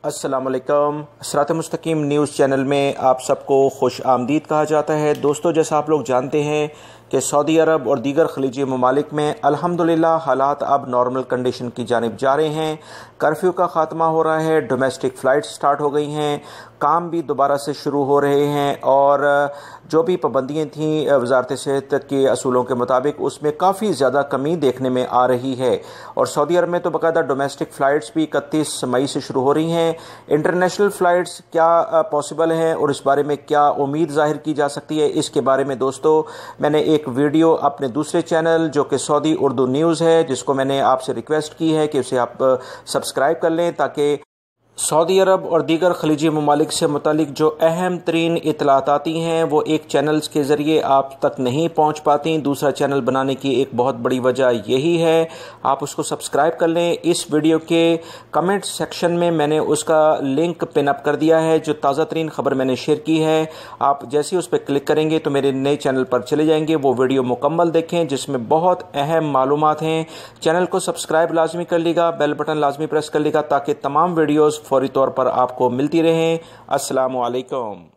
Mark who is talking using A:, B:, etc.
A: अस्सलाम वालेकुम। सिरात मुस्तकीम न्यूज़ चैनल में आप सबको खुश आमदीद कहा जाता है। दोस्तों, जैसा आप लोग जानते हैं कि सऊदी अरब और दीगर खलीजी ममालिक में अल्हम्दुलिल्लाह हालात अब नॉर्मल कंडीशन की जानिब जा रहे हैं। कर्फ्यू का ख़ात्मा हो रहा है, डोमेस्टिक फ़्लाइट्स स्टार्ट हो गई हैं, काम भी दोबारा से शुरू हो रहे हैं और जो भी पाबंदियाँ थीं वज़ारत सेहत के असूलों के मुताबिक उसमें काफ़ी ज़्यादा कमी देखने में आ रही है। और सऊदी अरब में तो बाकायदा डोमेस्टिक फ़्लाइट्स भी 31 मई से शुरू हो रही हैं। इंटरनेशनल फ़्लाइट्स क्या पॉसिबल हैं और इस बारे में क्या उम्मीद ज़ाहिर की जा सकती है, इसके बारे में दोस्तों मैंने एक वीडियो अपने दूसरे चैनल जो कि सऊदी उर्दू न्यूज़ है, जिसको मैंने आपसे रिक्वेस्ट की है कि उसे आप सब्सक्राइब कर लें ताकि सऊदी अरब और दीगर खलीजी ममालिक से मुतालिक जो अहम तरीन इतलात आती हैं वो एक चैनल्स के ज़रिए आप तक नहीं पहुँच पाती। दूसरा चैनल बनाने की एक बहुत बड़ी वजह यही है, आप उसको सब्सक्राइब कर लें। इस वीडियो के कमेंट सेक्शन में मैंने उसका लिंक पिन अप कर दिया है, जो ताज़ा तरीन ख़बर मैंने शेयर की है। आप जैसे ही उस पर क्लिक करेंगे तो मेरे नए चैनल पर चले जाएंगे, वो वीडियो मुकम्मल देखें जिसमें बहुत अहम मालूमात हैं। चैनल को सब्सक्राइब लाजमी कर लीजिएगा, बेल बटन लाजमी प्रेस कर लीजिएगा ताकि तमाम वीडियोज़ फौरी तौर पर आपको मिलती रहें। अस्सलामु अलैकुम।